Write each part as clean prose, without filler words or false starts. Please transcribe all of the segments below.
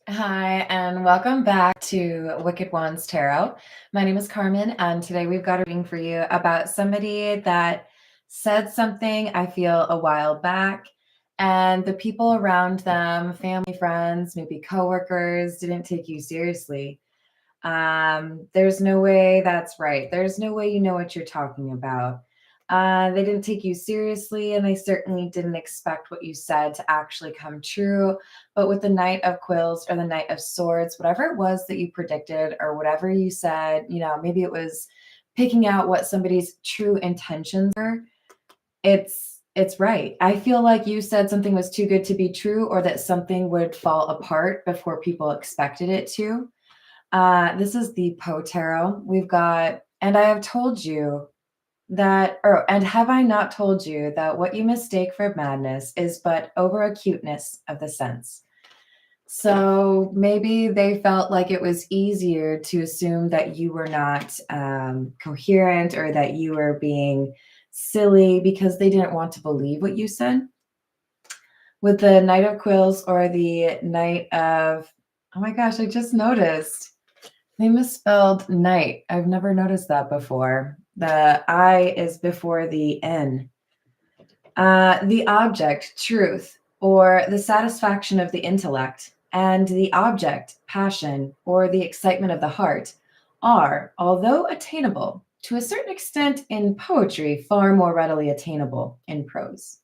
Hi, and welcome back to Wicked Ones Tarot. My name is Carmen, and today we've got a reading for you about somebody that said something I feel a while back, and the people around them, family, friends, maybe coworkers, didn't take you seriously. There's no way that's right. There's no way you know what you're talking about. They didn't take you seriously, and they certainly didn't expect what you said to actually come true. But with the Knight of Quills or the Knight of Swords, whatever it was that you predicted or whatever you said, maybe it was picking out what somebody's true intentions were. It's right. I feel like you said something was too good to be true, or that something would fall apart before people expected it to. This is the Poe Tarot. We've got, and I have told you that, and have I not told you that what you mistake for madness is but over acuteness of the sense? So maybe they felt like it was easier to assume that you were not coherent, or that you were being silly, because they didn't want to believe what you said. With the Knight of Quills or the Knight of, oh my gosh, I just noticed. They misspelled night. I've never noticed that before. The I is before the N. The object, truth, or the satisfaction of the intellect, and the object, passion, or the excitement of the heart, are, although attainable, to a certain extent in poetry, far more readily attainable in prose.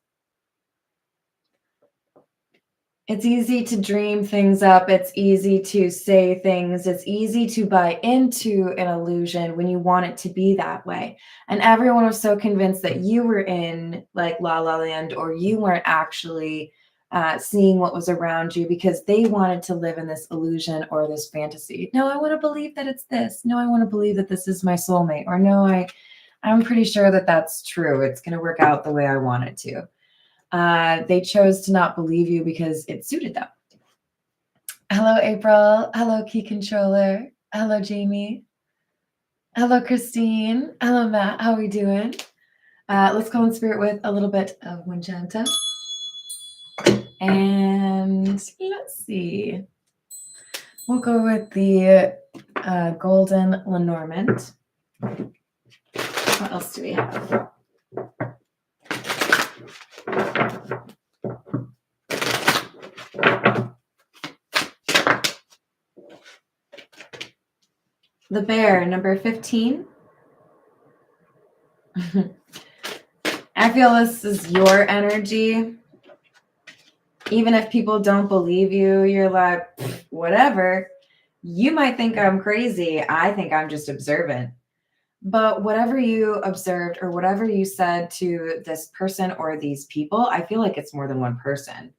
It's easy to dream things up. It's easy to say things. It's easy to buy into an illusion when you want it to be that way. And everyone was so convinced that you were in like La La Land, or you weren't actually seeing what was around you, because they wanted to live in this illusion or this fantasy. No, I want to believe that it's this. No, I want to believe that this is my soulmate. Or no, I'm pretty sure that that's true. It's going to work out the way I want it to. They chose to not believe you because it suited them. Hello, April. Hello, Key Controller. Hello, Jamie. Hello, Christine. Hello, Matt. How are we doing? Let's call in spirit with a little bit of Winchanta. And let's see. We'll go with the Golden Lenormand. What else do we have? The Bear, number 15. I feel this is your energy. Even if people don't believe you, you're like, whatever. You might think I'm crazy. I think I'm just observant. But whatever you observed or whatever you said to this person or these people, I feel like it's more than one person.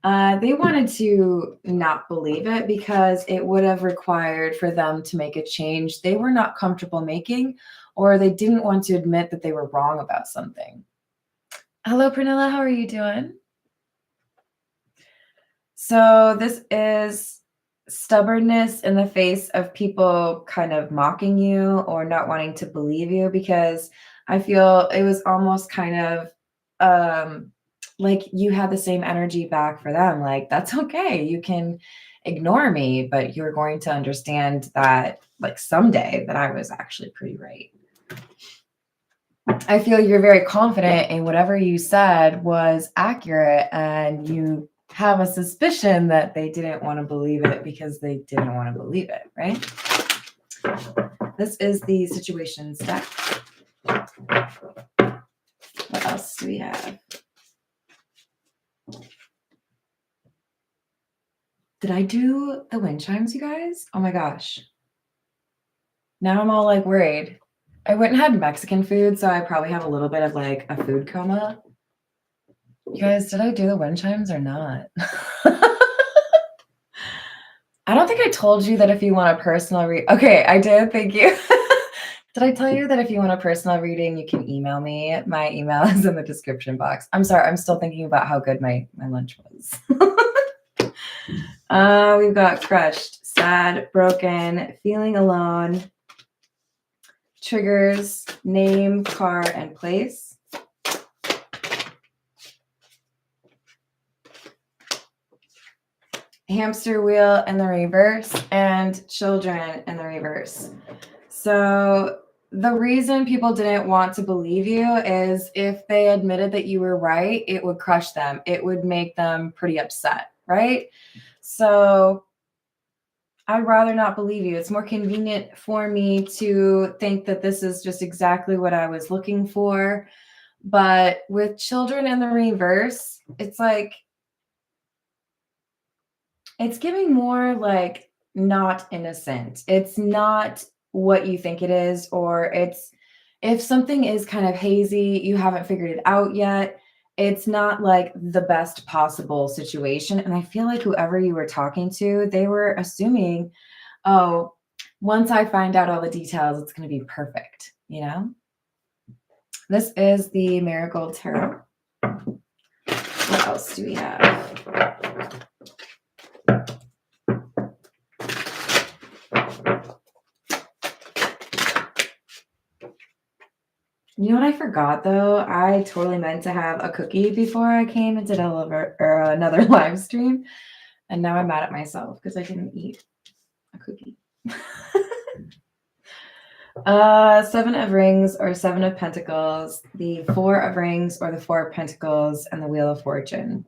They wanted to not believe it because it would have required for them to make a change they were not comfortable making, or they didn't want to admit that they were wrong about something. Hello, Pranilla. How are you doing? So this is stubbornness in the face of people kind of mocking you or not wanting to believe you, because I feel it was almost kind of like you had the same energy back for them. Like, that's okay. You can ignore me, but you're going to understand that like someday that I was actually pretty right. I feel you're very confident in whatever you said was accurate, and you have a suspicion that they didn't want to believe it because they didn't want to believe it, right? This is the situations deck. What else do we have? Did I do the wind chimes, you guys? Oh my gosh. Now I'm all like worried. I went and had Mexican food, so I probably have a little bit of like a food coma. You guys, did I do the wind chimes or not? I don't think I told you that if you want a personal read. Okay, I did. Thank you. Did I tell you that if you want a personal reading, you can email me? My email is in the description box. I'm sorry. I'm still thinking about how good my lunch was. We've got crushed, sad, broken, feeling alone, triggers, name, car, and place. hamster wheel in the reverse, and children in the reverse. So the reason people didn't want to believe you is if they admitted that you were right, it would crush them. It would make them pretty upset, right? So I'd rather not believe you. It's more convenient for me to think that this is just exactly what I was looking for. But with children in the reverse, it's like, it's giving more like not innocent. It's not what you think it is, or it's if something is kind of hazy, you haven't figured it out yet. It's not like the best possible situation. And I feel like whoever you were talking to, they were assuming, oh, once I find out all the details, it's going to be perfect, you know? This is the Marigold Tarot. What else do we have? You know what I forgot though? I totally meant to have a cookie before I came and did another live stream. And now I'm mad at myself because I didn't eat a cookie. Seven of Rings or Seven of Pentacles, the Four of Rings or the Four of Pentacles, and the Wheel of Fortune.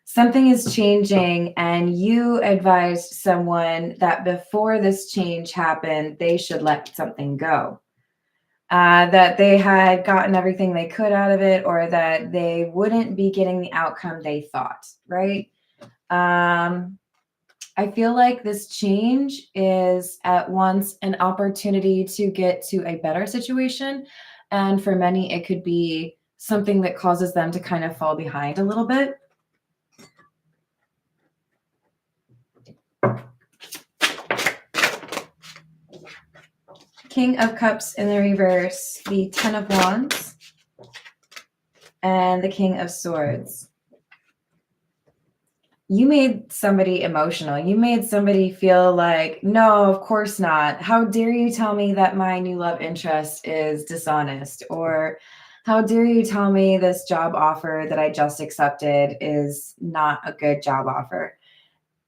Something is changing, and you advised someone that before this change happened, they should let something go. That they had gotten everything they could out of it, or that they wouldn't be getting the outcome they thought, right? I feel like this change is at once an opportunity to get to a better situation. And for many, it could be something that causes them to kind of fall behind a little bit. King of Cups in the reverse, the Ten of Wands, and the King of Swords. You made somebody emotional. You made somebody feel like, no, of course not. How dare you tell me that my new love interest is dishonest? Or how dare you tell me this job offer that I just accepted is not a good job offer?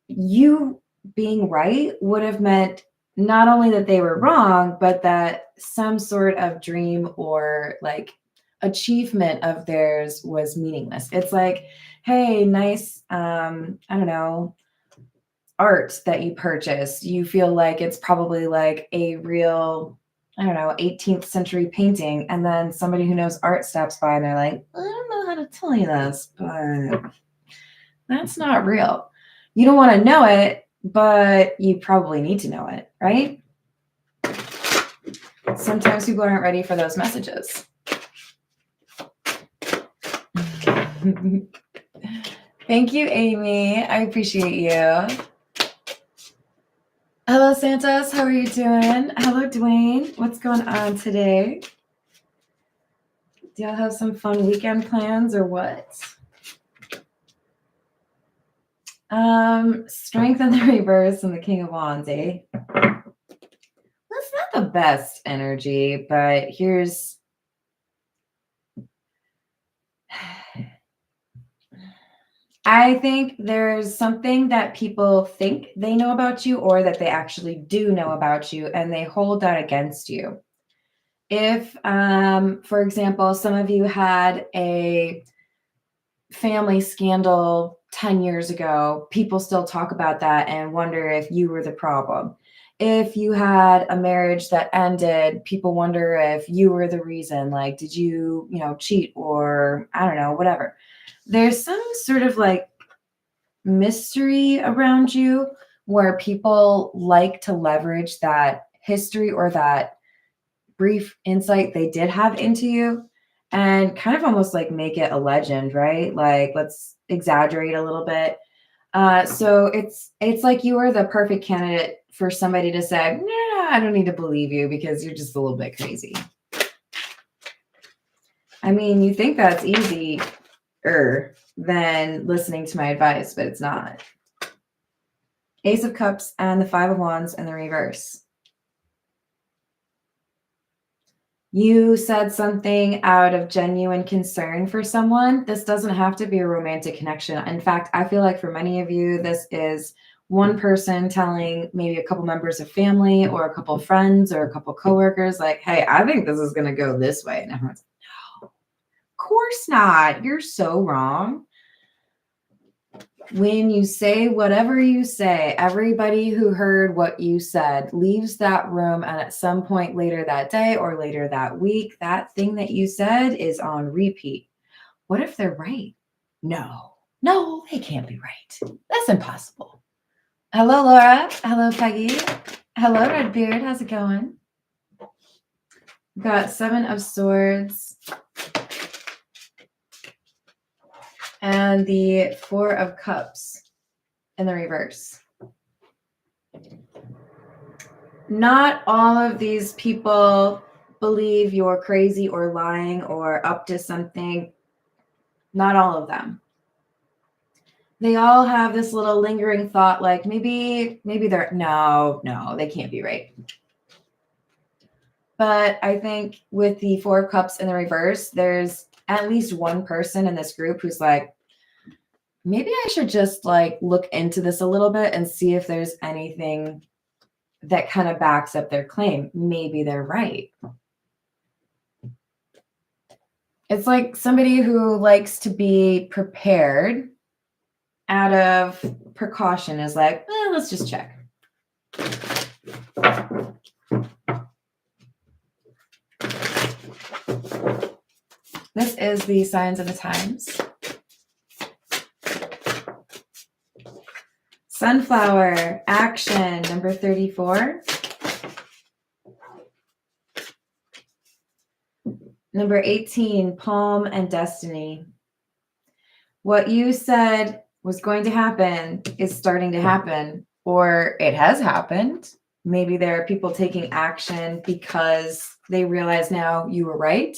You being right would have meant not only that they were wrong, but that some sort of dream or like achievement of theirs was meaningless. It's like, hey, nice, I don't know, art that you purchased. You feel like it's probably like a real, I don't know, 18th century painting. And then somebody who knows art steps by and they're like, I don't know how to tell you this, but that's not real. You don't want to know it, but you probably need to know it, right? Sometimes people aren't ready for those messages. Thank you, Amy. I appreciate you. Hello, Santos. How are you doing? Hello, Dwayne. What's going on today? Do y'all have some fun weekend plans or what? Strength in the reverse and the King of Wands, eh? That's not the best energy, but here's... I think there's something that people think they know about you or that they actually do know about you, and they hold that against you. If, for example, some of you had a family scandal 10 years ago, people still talk about that and wonder if you were the problem. If you had a marriage that ended, people wonder if you were the reason. Like, did you, cheat or I don't know, whatever. There's some sort of like mystery around you where people like to leverage that history or that brief insight they did have into you and kind of almost like make it a legend, right? Like, let's exaggerate a little bit. So it's like you are the perfect candidate for somebody to say, nah, I don't need to believe you because you're just a little bit crazy. I mean, you think that's easier than listening to my advice, but it's not. Ace of Cups and the Five of Wands in the reverse. You said something out of genuine concern for someone. This doesn't have to be a romantic connection. In fact, I feel like for many of you, this is one person telling maybe a couple members of family or a couple friends or a couple coworkers, like, hey, I think this is going to go this way. And everyone's like, no, of course not. You're so wrong. When you say whatever you say, everybody who heard what you said leaves that room, and at some point later that day or later that week, that thing that you said is on repeat. What if they're right? No, they can't be right. That's impossible. Hello, Laura. Hello, Peggy. Hello, Redbeard. How's it going? We've got 7 of Swords and the 4 of Cups in the reverse. Not all of these people believe you're crazy or lying or up to something. Not all of them. They all have this little lingering thought, like maybe they're, no, they can't be right. But I think with the 4 of Cups in the reverse, there's at least one person in this group who's like, maybe I should just like look into this a little bit and see if there's anything that kind of backs up their claim. Maybe they're right. It's like somebody who likes to be prepared out of precaution is like, let's just check. This is the signs of the times. Sunflower, action, number 34. Number 18, Palm and Destiny. What you said was going to happen is starting to happen, or it has happened. Maybe there are people taking action because they realize now you were right.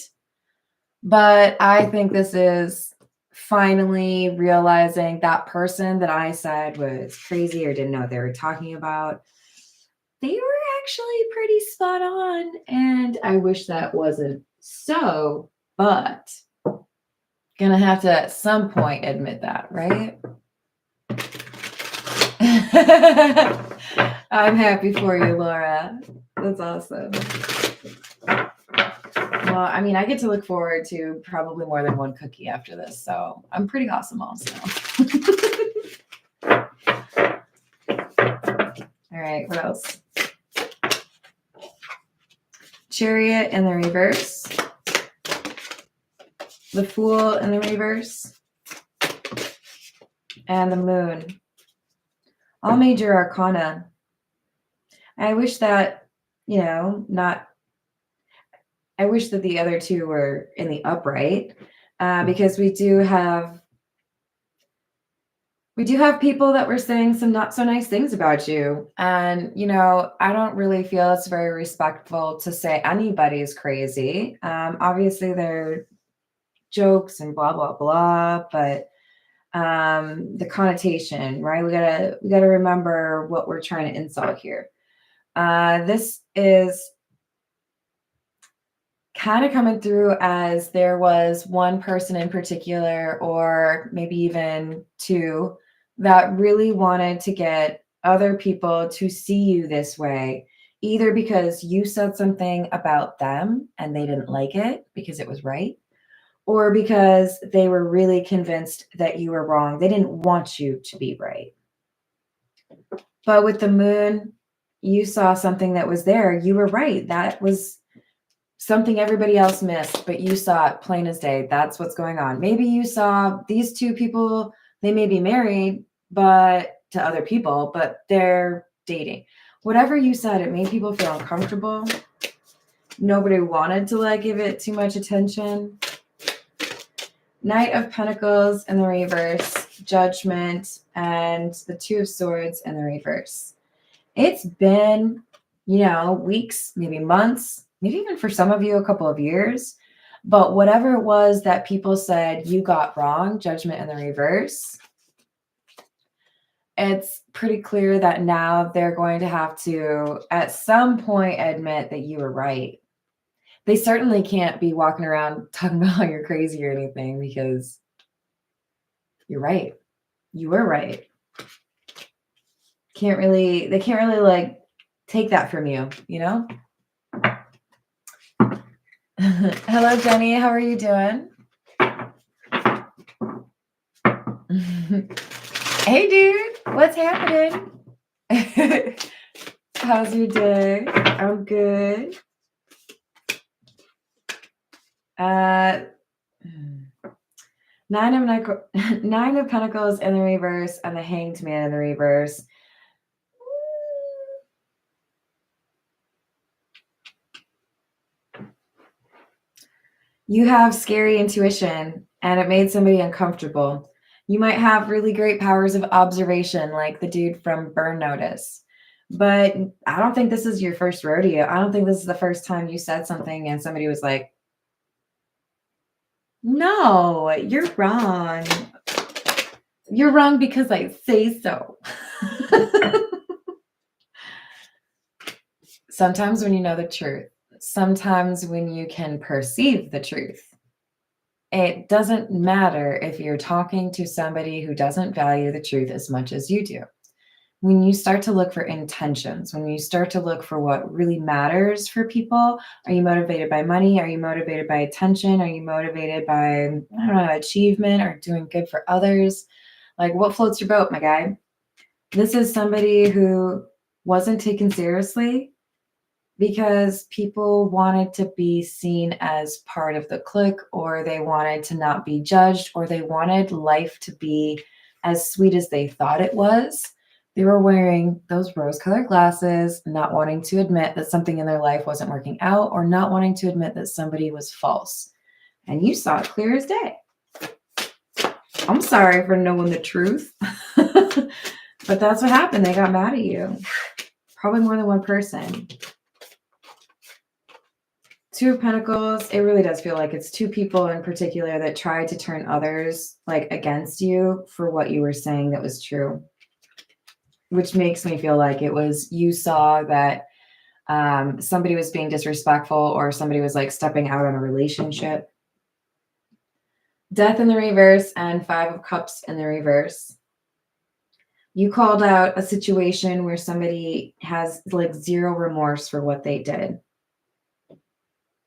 But I think this is finally realizing that person that I said was crazy or didn't know what they were talking about, they were actually pretty spot on. And I wish that wasn't so, but gonna have to at some point admit that, right? I'm happy for you, Laura. That's awesome. Well, I mean, I get to look forward to probably more than one cookie after this, so I'm pretty awesome also. All right, what else? Chariot in the reverse. The Fool in the reverse. And the Moon. All major arcana. I wish that, I wish that the other two were in the upright, because we do have people that were saying some not so nice things about you. And, I don't really feel it's very respectful to say anybody's crazy. Obviously they're jokes and blah, blah, blah, but the connotation, right? We gotta remember what we're trying to insult here. This is kind of coming through as there was one person in particular, or maybe even two, that really wanted to get other people to see you this way, either because you said something about them and they didn't like it because it was right, or because they were really convinced that you were wrong. They didn't want you to be right. But with the Moon, you saw something that was there. You were right. That was something everybody else missed, but you saw it plain as day. That's what's going on. Maybe you saw these two people, they may be married, but to other people, but they're dating. Whatever you said, it made people feel uncomfortable. Nobody wanted to give it too much attention. Knight of Pentacles in the reverse, Judgment, and the Two of Swords in the reverse. It's been, weeks, maybe months, maybe even for some of you, a couple of years. But whatever it was that people said you got wrong, Judgment in the reverse, it's pretty clear that now they're going to have to, at some point, admit that you were right. They certainly can't be walking around talking about how you're crazy or anything, because you're right. You were right. They can't really like take that from you, you know? Hello, Jenny. How are you doing? Hey, dude. What's happening? How's your day? I'm good. Nine of Pentacles in the reverse and the Hanged Man in the reverse. You have scary intuition, and it made somebody uncomfortable. You might have really great powers of observation, like the dude from Burn Notice. But I don't think this is your first rodeo. I don't think this is the first time you said something and somebody was like, no, you're wrong. You're wrong because I say so. Sometimes when you know the truth, sometimes when you can perceive the truth, it doesn't matter if you're talking to somebody who doesn't value the truth as much as you do. When you start to look for intentions, when you start to look for what really matters for people, are you motivated by money? Are you motivated by attention? Are you motivated by, I don't know, achievement or doing good for others? Like, what floats your boat, my guy? This is somebody who wasn't taken seriously because people wanted to be seen as part of the clique, or they wanted to not be judged, or they wanted life to be as sweet as they thought it was. They were wearing those rose-colored glasses, not wanting to admit that something in their life wasn't working out, or not wanting to admit that somebody was false. And you saw it clear as day. I'm sorry for knowing the truth. But that's what happened. They got mad at you. Probably more than one person. Two of Pentacles, it really does feel like it's two people in particular that tried to turn others like against you for what you were saying that was true. Which makes me feel like it was, you saw that somebody was being disrespectful, or somebody was like stepping out on a relationship. Death in the reverse and Five of Cups in the reverse. You called out a situation where somebody has like zero remorse for what they did.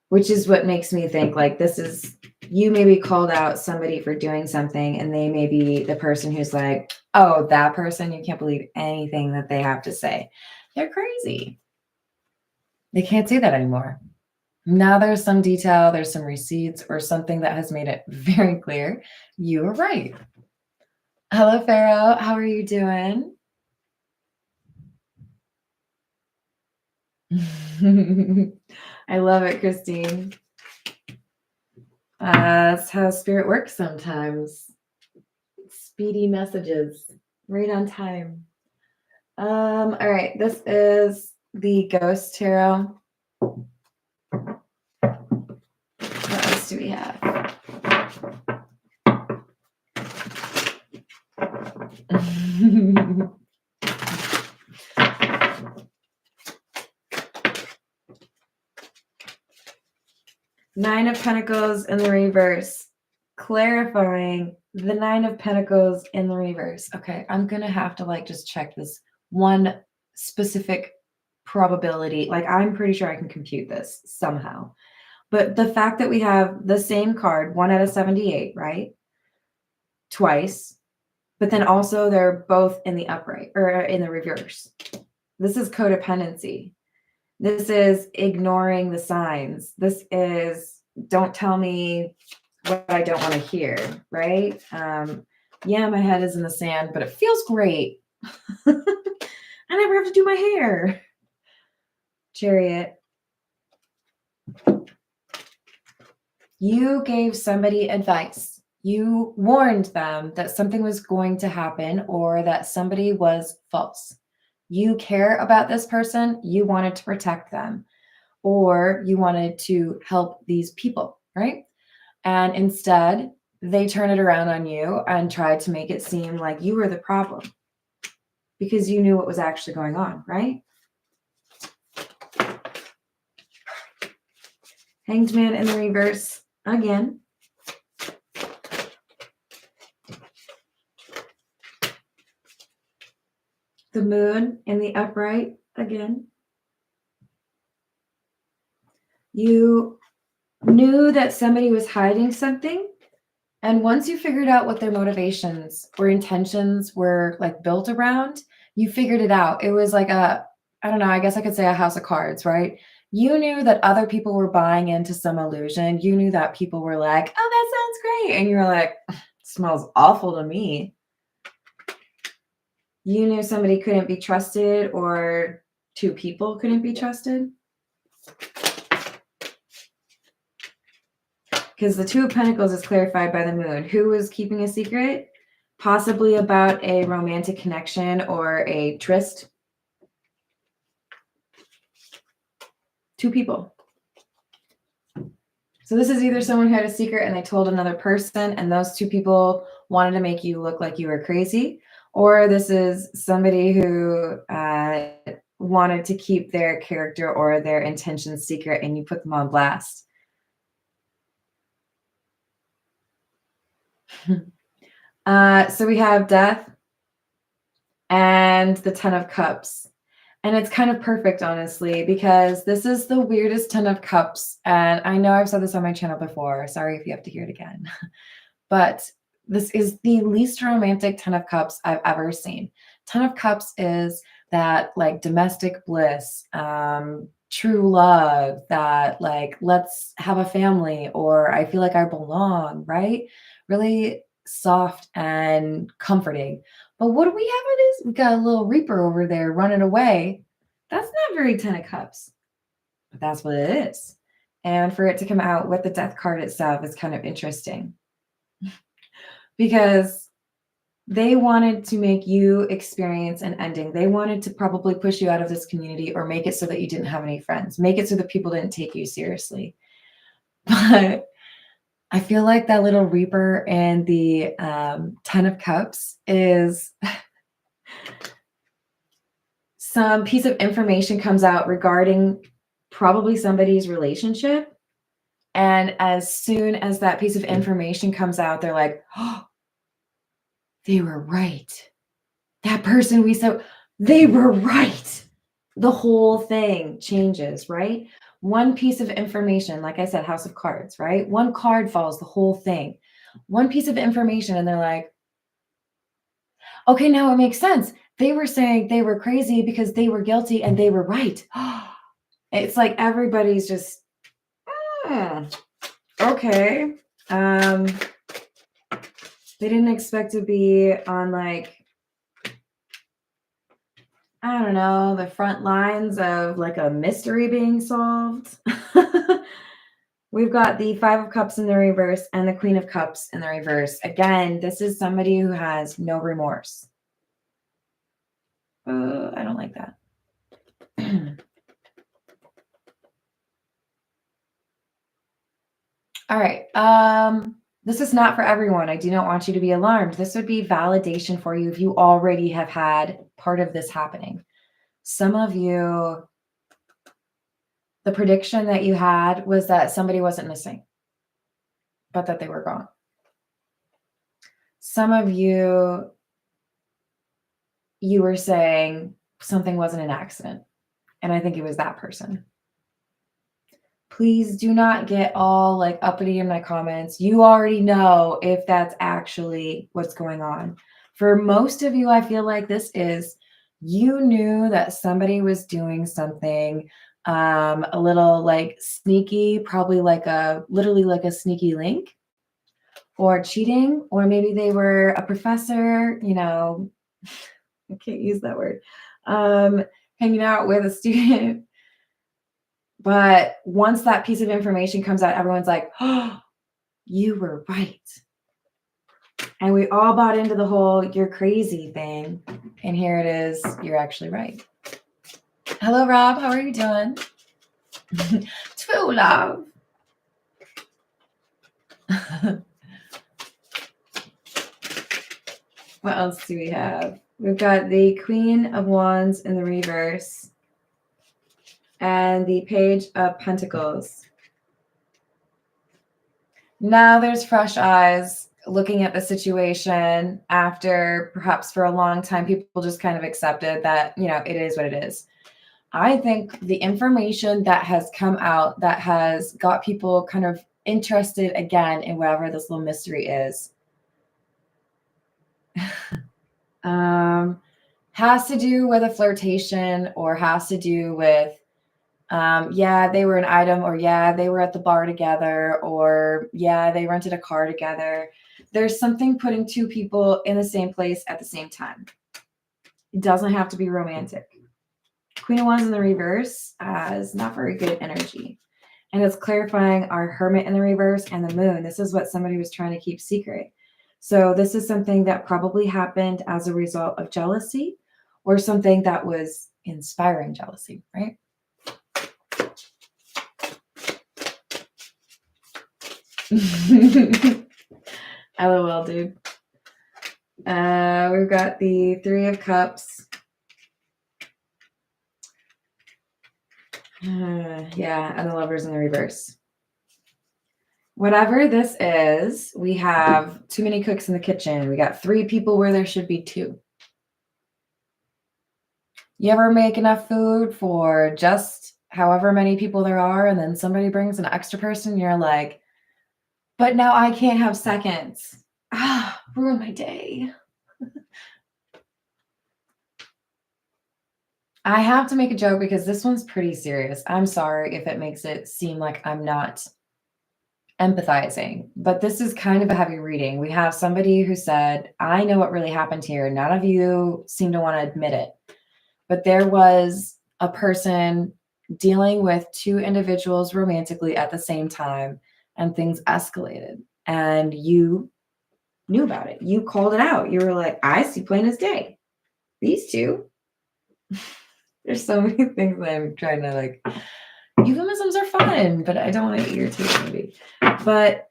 Which is what makes me think like this is, you maybe called out somebody for doing something, and they may be the person who's like, oh, that person, you can't believe anything that they have to say. They're crazy. They can't say that anymore. Now there's some detail, there's some receipts or something that has made it very clear. You were right. Hello, Pharaoh. How are you doing? I love it, Christine. That's how spirit works sometimes. Speedy messages, right on time. All right, this is the Ghost Tarot. What else do we have? Nine of Pentacles in the reverse, clarifying the Nine of Pentacles in the reverse. Okay, I'm gonna have to like just check this one specific probability. Like, I'm pretty sure I can compute this somehow. But the fact that we have the same card, 1 out of 78, right? Twice. But then also they're both in the upright or in the reverse. This is codependency. This is ignoring the signs. This is, don't tell me what I don't want to hear, right? Yeah, my head is in the sand, but it feels great. I never have to do my hair. Chariot. You gave somebody advice. You warned them that something was going to happen or that somebody was false. You care about this person. You wanted to protect them, or you wanted to help these people, right? And instead, they turn it around on you and tried to make it seem like you were the problem because you knew what was actually going on, right? Hanged Man in the reverse again. The Moon in the upright again. You knew that somebody was hiding something. And once you figured out what their motivations or intentions were like built around, you figured it out. It was like I don't know, I guess I could say a house of cards, right? You knew that other people were buying into some illusion. You knew that people were like, oh, that sounds great. And you were like, smells awful to me. You knew somebody couldn't be trusted or two people couldn't be trusted. Because the Two of Pentacles is clarified by the Moon. Who was keeping a secret? Possibly about a romantic connection or a tryst. Two people. So this is either someone who had a secret and they told another person and those two people wanted to make you look like you were crazy, or this is somebody who wanted to keep their character or their intentions secret and you put them on blast. So we have Death and the Ten of Cups. And it's kind of perfect, honestly, because this is the weirdest Ten of Cups. And I know I've said this on my channel before. Sorry if you have to hear it again. But this is the least romantic Ten of Cups I've ever seen. Ten of Cups is that like domestic bliss, true love, that like, let's have a family, or I feel like I belong, right? Really soft and comforting. But what do we have it is? We got a little Reaper over there running away. That's not very Ten of Cups, but that's what it is. And for it to come out with the Death card itself is kind of interesting because they wanted to make you experience an ending. They wanted to probably push you out of this community or make it so that you didn't have any friends, make it so that people didn't take you seriously. But I feel like that little Reaper and the Ten of Cups is some piece of information comes out regarding probably somebody's relationship. And as soon as that piece of information comes out, they're like, oh, they were right. That person we saw, they were right. The whole thing changes, right? One piece of information, like I said, House of Cards, right? One card falls, the whole thing. One piece of information, and they're like, okay, now it makes sense. They were saying they were crazy because they were guilty and they were right. It's like everybody's just, okay. They didn't expect to be on like, I don't know, the front lines of like a mystery being solved. We've got the Five of Cups in the reverse and the Queen of Cups in the reverse. Again, this is somebody who has no remorse. I don't like that. All right. This is not for everyone. I do not want you to be alarmed. This would be validation for you if you already have had part of this happening. Some of you, the prediction that you had was that somebody wasn't missing, but that they were gone. Some of you, you were saying something wasn't an accident, and I think it was that person. Please do not get all like uppity in my comments. You already know if that's actually what's going on. For most of you, I feel like this is, you knew that somebody was doing something a little like sneaky, probably like literally like a sneaky link or cheating, or maybe they were a professor, you know, I can't use that word, hanging out with a student. But once that piece of information comes out, everyone's like, oh, you were right. And we all bought into the whole you're crazy thing. And here it is. You're actually right. Hello, Rob. How are you doing? True love. What else do we have? We've got the Queen of Wands in the reverse and the Page of Pentacles. Now there's fresh eyes looking at the situation after perhaps for a long time people just kind of accepted that, it is what it is. I think the information that has come out that has got people kind of interested again in whatever this little mystery is, has to do with a flirtation or has to do with, yeah, they were an item, or yeah, they were at the bar together, or yeah, they rented a car together. There's something putting two people in the same place at the same time. It doesn't have to be romantic. Queen of Wands in the reverse is not very good energy. And it's clarifying our Hermit in the reverse and the Moon. This is what somebody was trying to keep secret. So this is something that probably happened as a result of jealousy or something that was inspiring jealousy, right? LOL, dude. We've got the Three of Cups. Yeah, and the Lovers in the reverse. Whatever this is, we have too many cooks in the kitchen. We got 3 people where there should be 2. You ever make enough food for just however many people there are, and then somebody brings an extra person, you're like, but now I can't have seconds. Ruin my day. I have to make a joke because this one's pretty serious. I'm sorry if it makes it seem like I'm not empathizing, but this is kind of a heavy reading. We have somebody who said, I know what really happened here. None of you seem to want to admit it, but there was a person dealing with 2 individuals romantically at the same time, and things escalated, and you knew about it. You called it out. You were like, I see plain as day. These 2. There's so many things that I'm trying to like. Euphemisms are fun, but I don't want to irritate anybody. But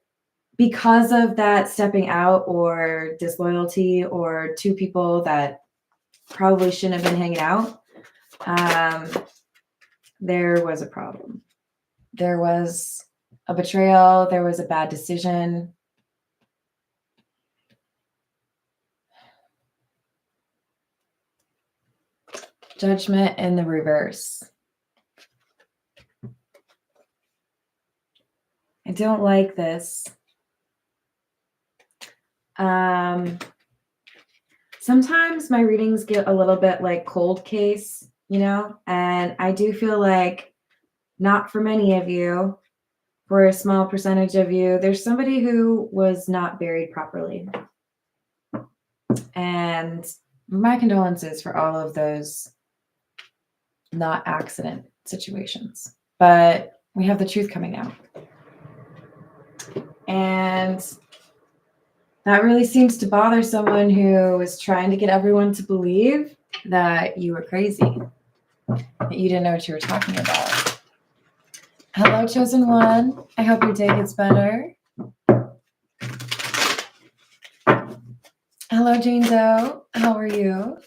because of that stepping out or disloyalty or 2 people that probably shouldn't have been hanging out, there was a problem. There was a betrayal. There was a bad decision. Judgment in the reverse. I don't like this. Sometimes my readings get a little bit like cold case, and I do feel like not for many of you, for a small percentage of you, there's somebody who was not buried properly. And my condolences for all of those not accident situations. But we have the truth coming out. And that really seems to bother someone who is trying to get everyone to believe that you were crazy, that you didn't know what you were talking about. Hello, Chosen One. I hope your day gets better. Hello, Jane Doe. How are you?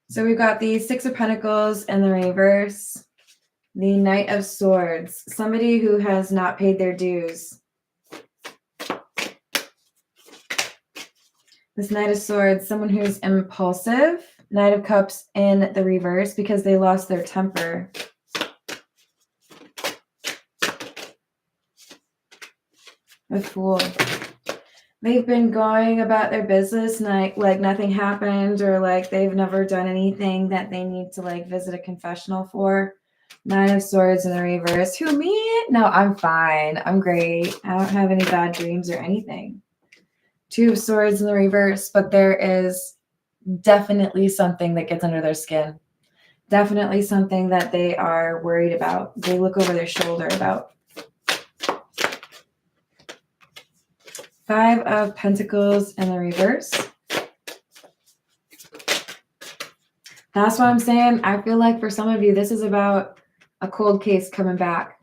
So we've got the 6 of Pentacles in the reverse. The Knight of Swords, somebody who has not paid their dues. This Knight of Swords, someone who's impulsive. Knight of Cups in the reverse because they lost their temper. The Fool. They've been going about their business like nothing happened, or like they've never done anything that they need to like visit a confessional for. 9 of Swords in the reverse. Who, me? No, I'm fine. I'm great. I don't have any bad dreams or anything. 2 of Swords in the reverse, but there is definitely something that gets under their skin. Definitely something that they are worried about. They look over their shoulder about. 5 of Pentacles in the reverse. That's what I'm saying. I feel like for some of you, this is about a cold case coming back.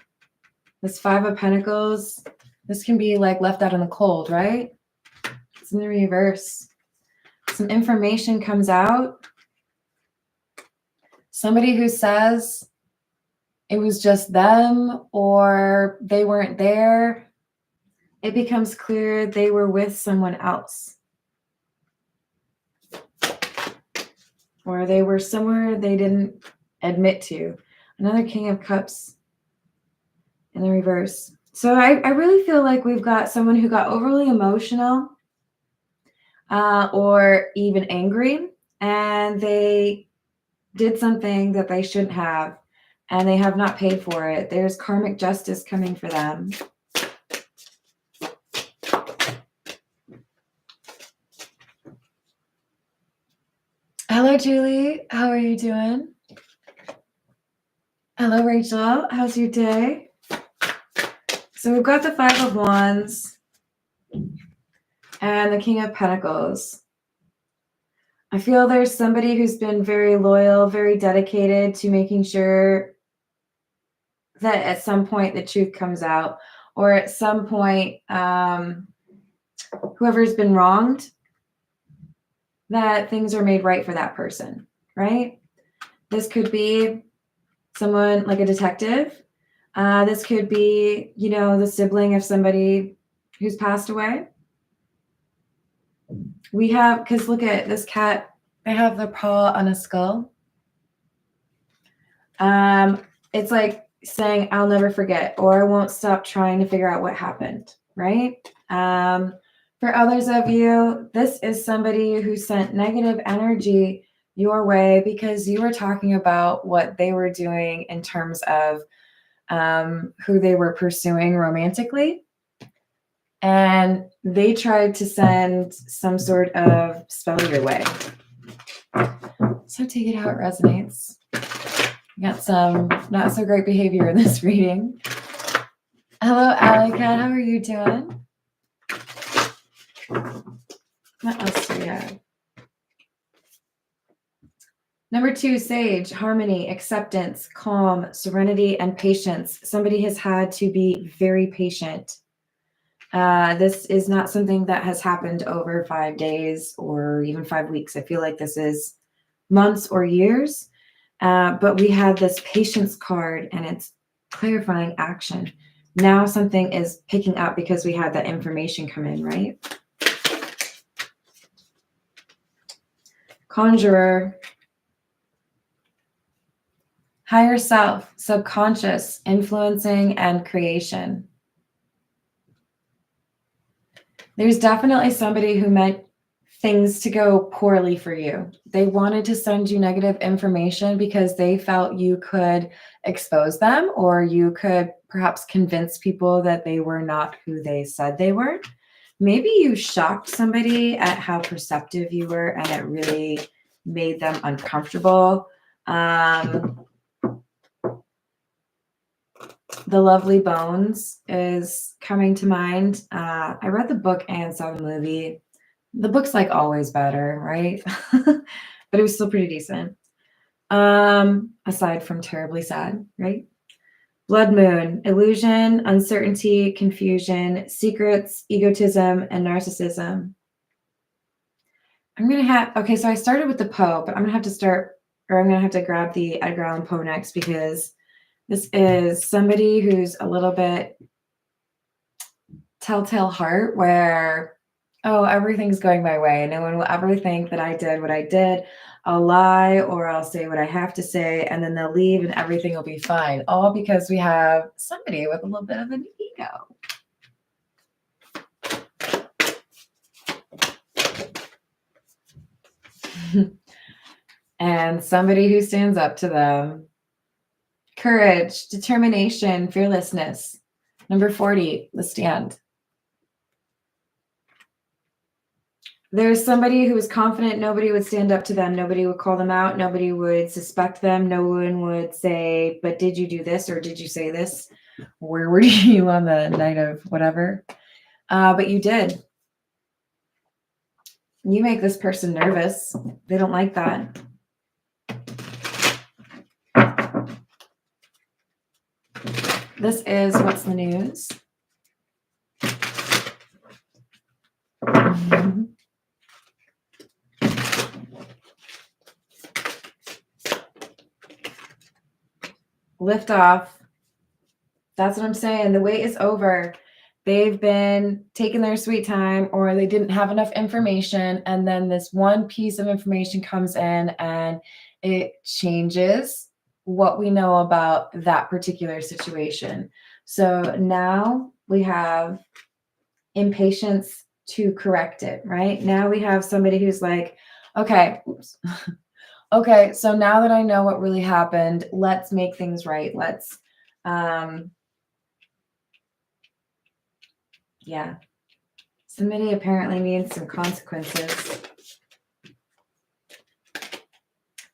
This 5 of Pentacles, this can be like left out in the cold, right? It's in the reverse. Some information comes out. Somebody who says it was just them or they weren't there, it becomes clear they were with someone else. Or they were somewhere they didn't admit to. Another King of Cups in the reverse. So I really feel like we've got someone who got overly emotional or even angry, and they did something that they shouldn't have, and they have not paid for it. There's karmic justice coming for them. Hello, Julie. How are you doing? Hello, Rachel. How's your day? So we've got the Five of Wands and the King of Pentacles. I feel there's somebody who's been very loyal, very dedicated to making sure that at some point the truth comes out, or at some point, whoever's been wronged, that things are made right for that person, right? This could be someone like a detective. This could be, you know, the sibling of somebody who's passed away. We have, because look at this cat, they have their paw on a skull. It's like saying, I'll never forget, or I won't stop trying to figure out what happened, right? For others of you, this is somebody who sent negative energy your way because you were talking about what they were doing in terms of who they were pursuing romantically. And they tried to send some sort of spell your way. So take it how it resonates. Got some not so great behavior in this reading. Hello, Alley Cat. How are you doing? What else do we have? Number 2, Sage, harmony, acceptance, calm, serenity, and patience. Somebody has had to be very patient. This is not something that has happened over 5 days or even 5 weeks. I feel like this is months or years. But we have this patience card, and it's clarifying action. Now something is picking up because we had that information come in, right? Conjurer, higher self, subconscious, influencing, and creation. There's definitely somebody who meant things to go poorly for you. They wanted to send you negative information because they felt you could expose them, or you could perhaps convince people that they were not who they said they were. Maybe you shocked somebody at how perceptive you were, and it really made them uncomfortable. The Lovely Bones is coming to mind. I read the book and saw the movie. The book's like always better, right? But it was still pretty decent. Aside from terribly sad, right? Blood Moon, illusion, uncertainty, confusion, secrets, egotism, and narcissism. Okay, so I started with the Poe, but I'm going to have to grab the Edgar Allan Poe next, because this is somebody who's a little bit telltale heart, where, oh, everything's going my way. No one will ever think that I did what I did. I'll lie, or I'll say what I have to say, and then they'll leave and everything will be fine. All because we have somebody with a little bit of an ego. And somebody who stands up to them. Courage, determination, fearlessness. Number 40, The Stand. There's somebody who is confident nobody would stand up to them. Nobody would call them out. Nobody would suspect them. No one would say, but did you do this, or did you say this? Where were you on the night of whatever? But you did. You make this person nervous. They don't like that. This is What's the News. lift off. That's what I'm saying. The wait is over. They've been taking their sweet time, or they didn't have enough information. And then this one piece of information comes in and it changes what we know about that particular situation. So now we have impatience to correct it, right? Now we have somebody who's like, okay, oops. Okay, so now that I know what really happened, let's make things right. Let's, yeah. Somebody apparently needs some consequences.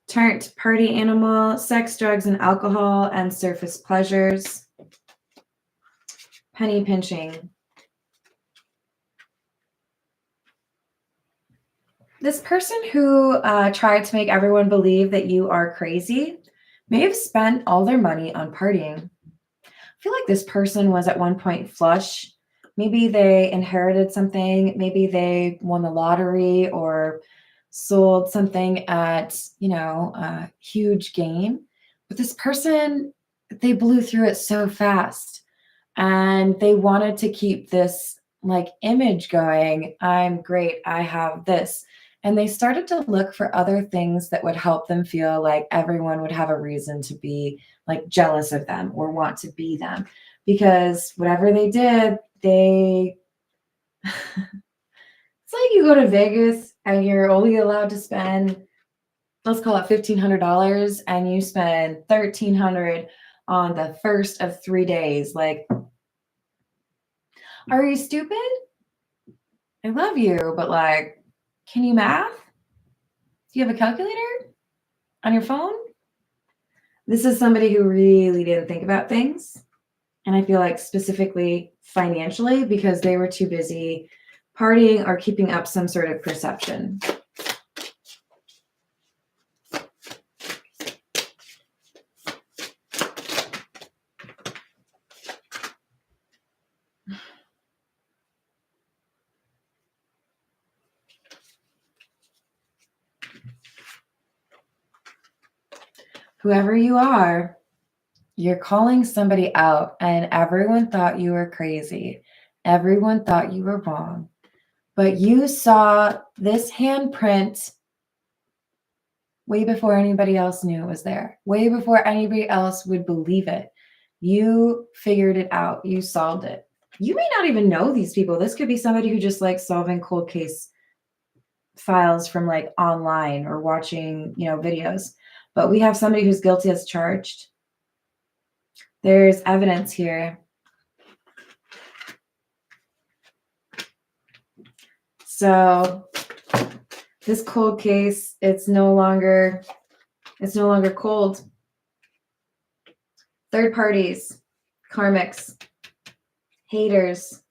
Turned party animal, sex, drugs, and alcohol, and surface pleasures. Penny pinching. This person who tried to make everyone believe that you are crazy may have spent all their money on partying. I feel like this person was at one point flush. Maybe they inherited something. Maybe they won the lottery or sold something at, a huge gain. But this person, they blew through it so fast. And they wanted to keep this like image going. I'm great. I have this. And they started to look for other things that would help them feel like everyone would have a reason to be like jealous of them or want to be them. Because whatever they did, it's like you go to Vegas and you're only allowed to spend, let's call it $1,500, and you spend $1,300 on the first of 3 days. Like, are you stupid? I love you, but like, can you math? Do you have a calculator on your phone? This is somebody who really didn't think about things. And I feel like specifically financially, because they were too busy partying or keeping up some sort of perception. Whoever you are, you're calling somebody out, and everyone thought you were crazy. Everyone thought you were wrong. But you saw this handprint way before anybody else knew it was there, way before anybody else would believe it. You figured it out. You solved it. You may not even know these people. This could be somebody who just likes solving cold case files from like online or watching, videos. But we have somebody who's guilty as charged. There's evidence here. So this cold case, it's no longer cold. Third parties, karmics, haters,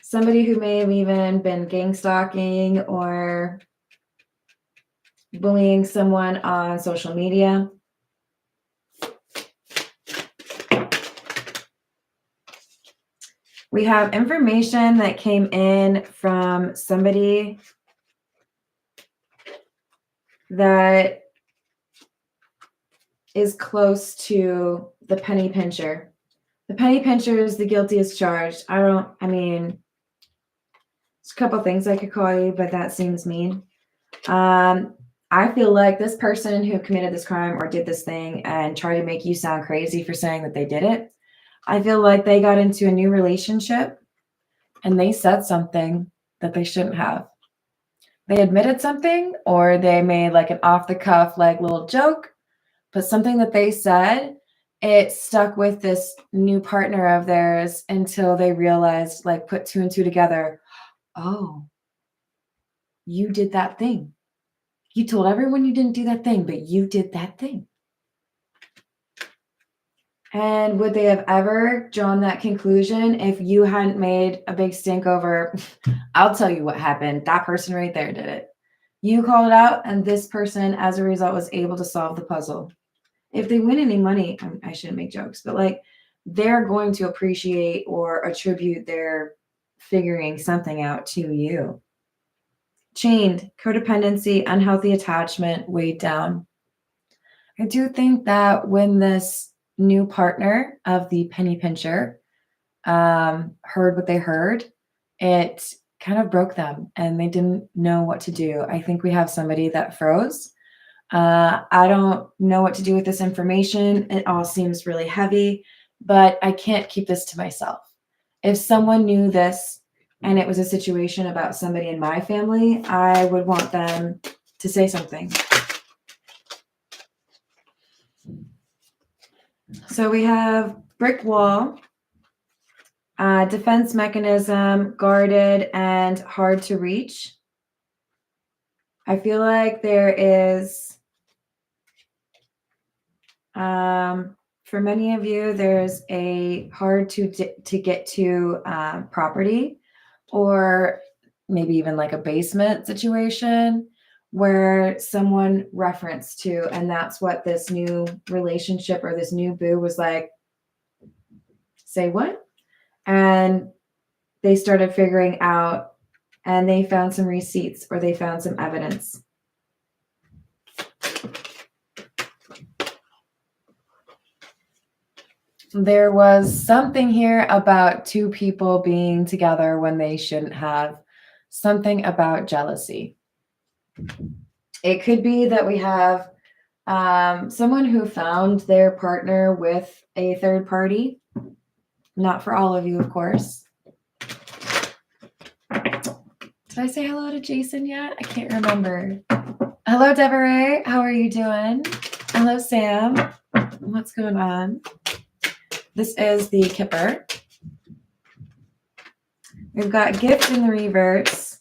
somebody who may have even been gang stalking or bullying someone on social media. We have information that came in from somebody that is close to the penny pincher. The penny pincher is the guilty as charged. There's a couple things I could call you, but that seems mean. I feel like this person who committed this crime or did this thing and tried to make you sound crazy for saying that they did it, I feel like they got into a new relationship and they said something that they shouldn't have. They admitted something, or they made like an off the cuff, like little joke, but something that they said, it stuck with this new partner of theirs until they realized, like, put two and two together. Oh, you did that thing. You told everyone you didn't do that thing, but you did that thing. And would they have ever drawn that conclusion if you hadn't made a big stink over, I'll tell you what happened. That person right there did it. You called it out, and this person, as a result, was able to solve the puzzle. If they win any money, I shouldn't make jokes, but like, they're going to appreciate or attribute their figuring something out to you. Chained, codependency, unhealthy attachment, weighed down. I do think that when this new partner of the penny pincher heard what they heard, it kind of broke them and they didn't know what to do. I think we have somebody that froze. I don't know what to do with this information. It all seems really heavy, but I can't keep this to myself. If someone knew this and it was a situation about somebody in my family, I would want them to say something. So we have brick wall, defense mechanism, guarded, and hard to reach. I feel like there is, for many of you, there's a hard to get to property, or maybe even like a basement situation where someone referenced to, and that's what this new relationship or this new boo was like, say what? And they started figuring out, and they found some receipts or they found some evidence. There was something here about two people being together when they shouldn't have, something about jealousy. It could be that we have someone who found their partner with a third party. Not for all of you, of course. Did I say hello to Jason yet? I can't remember. Hello, Deborah. How are you doing? Hello, Sam. What's going on? This is the Kipper. We've got gift in the reverse.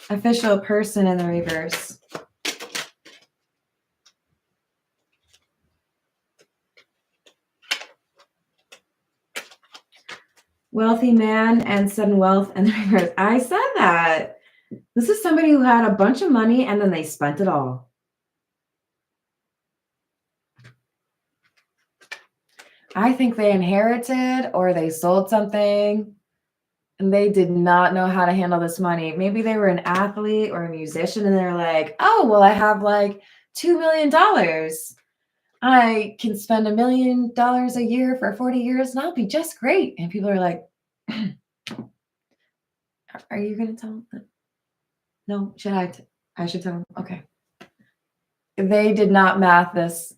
Official person in the reverse. Wealthy man and sudden wealth in the reverse. I said that. This is somebody who had a bunch of money and then they spent it all. I think they inherited or they sold something and they did not know how to handle this money. Maybe they were an athlete or a musician and they're like, oh, well, I have like $2 million. I can spend $1 million a year for 40 years and I'll be just great. And people are like, are you going to tell them? No, should I? I should tell them. Okay. They did not math this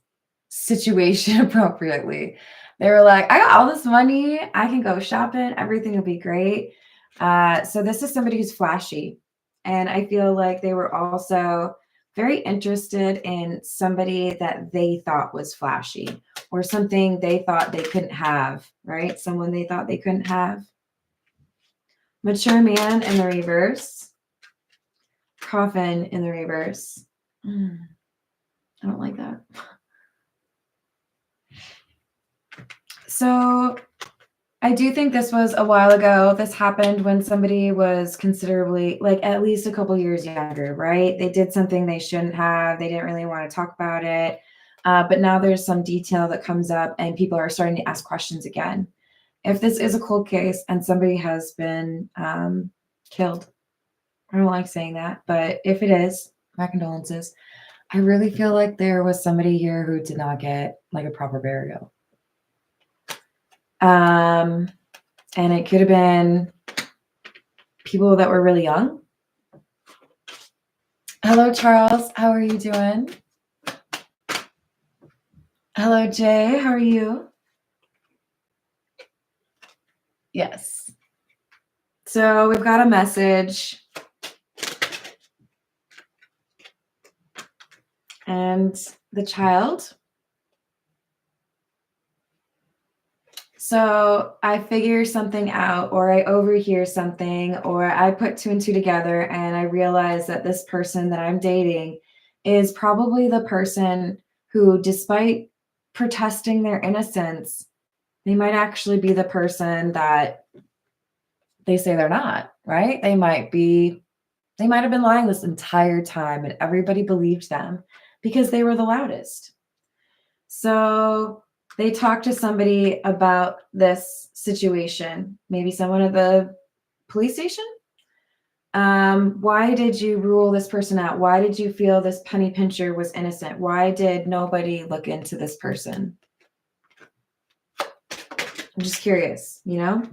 situation appropriately. They were like, I got all this money. I can go shopping. Everything will be great. So this is somebody who's flashy. And I feel like they were also very interested in somebody that they thought was flashy or something they thought they couldn't have, right? Someone they thought they couldn't have. Mature man in the reverse. Coffin in the reverse. I don't like that. So I do think this was a while ago. This happened when somebody was considerably, like at least a couple years younger, right? They did something they shouldn't have. They didn't really want to talk about it. But now there's some detail that comes up and people are starting to ask questions again. If this is a cold case and somebody has been killed, I don't like saying that, but if it is, my condolences. I really feel like there was somebody here who did not get like a proper burial. And it could have been people that were really young. Hello, Charles. How are you doing? Hello, Jay. How are you? Yes. So we've got a message. And the child. So I figure something out, or I overhear something, or I put two and two together and I realize that this person that I'm dating is probably the person who, despite protesting their innocence, they might actually be the person that they say they're not, right? They might have been lying this entire time and everybody believed them because they were the loudest. So they talked to somebody about this situation, maybe someone at the police station. Why did you rule this person out? Why did you feel this penny pincher was innocent? Why did nobody look into this person? I'm just curious, you know?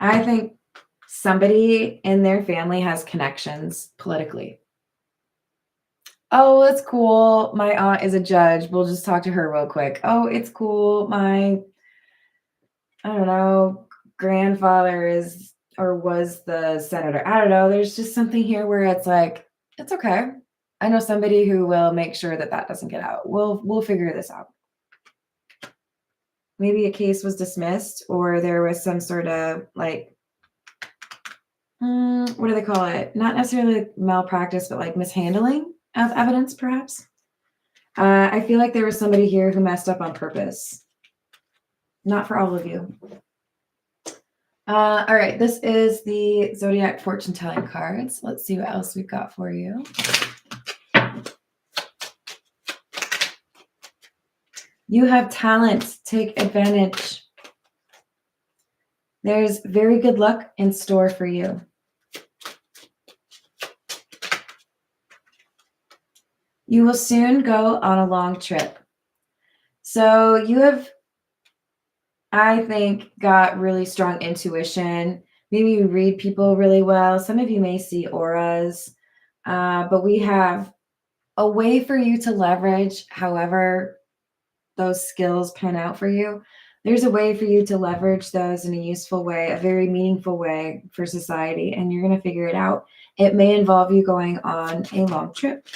I think somebody in their family has connections politically. Oh, it's cool. My aunt is a judge. We'll just talk to her real quick. Oh, it's cool. I don't know, grandfather is or was the senator. I don't know. There's just something here where it's like, it's okay. I know somebody who will make sure that that doesn't get out. We'll figure this out. Maybe a case was dismissed or there was some sort of like, what do they call it? Not necessarily malpractice, but like mishandling of evidence, perhaps. I feel like there was somebody here who messed up on purpose. Not for all of you. All right, this is the Zodiac Fortune Telling cards. Let's see what else we've got for you. You have talent. Take advantage. There's very good luck in store for you. You will soon go on a long trip. So you have, I think, got really strong intuition. Maybe you read people really well. Some of you may see auras, but we have a way for you to leverage however those skills pan out for you. There's a way for you to leverage those in a useful way, a very meaningful way for society, and you're going to figure it out. It may involve you going on a long trip.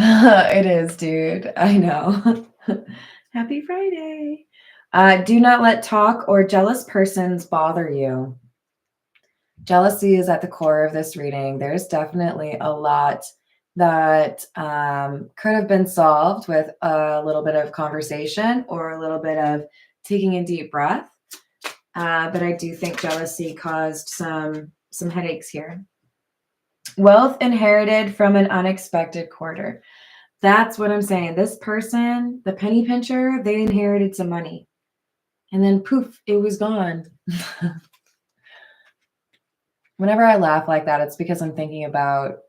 It is, dude. I know. Happy Friday. Do not let talk or jealous persons bother you. Jealousy is at the core of this reading. There's definitely a lot that could have been solved with a little bit of conversation or a little bit of taking a deep breath. But I do think jealousy caused some headaches here. Wealth inherited from an unexpected quarter. That's what I'm saying. This person, the penny pincher, they inherited some money. And then poof, it was gone. Whenever I laugh like that, it's because I'm thinking about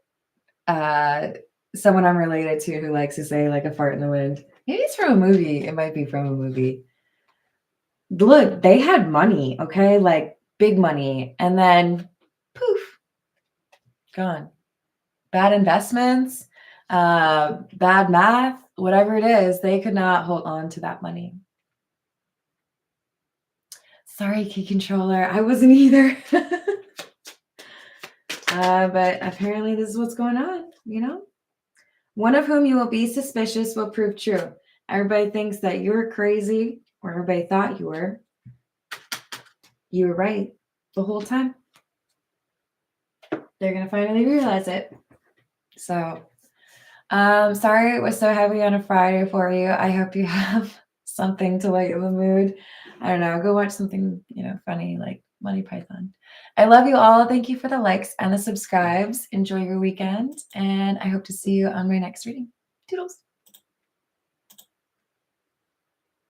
someone I'm related to who likes to say like a fart in the wind. Maybe it's from a movie. It might be from a movie. Look, they had money, okay? Like big money. And then poof, gone. Bad investments, bad math, whatever it is, they could not hold on to that money. Sorry, key controller. I wasn't either. But apparently this is what's going on, you know? One of whom you will be suspicious will prove true. Everybody thinks that you're crazy, or everybody thought you were. You were right the whole time. They're going to finally realize it. So, sorry it was so heavy on a Friday for you. I hope you have something to lighten the mood. I don't know. Go watch something, funny like Monty Python. I love you all. Thank you for the likes and the subscribes. Enjoy your weekend, and I hope to see you on my next reading. Toodles.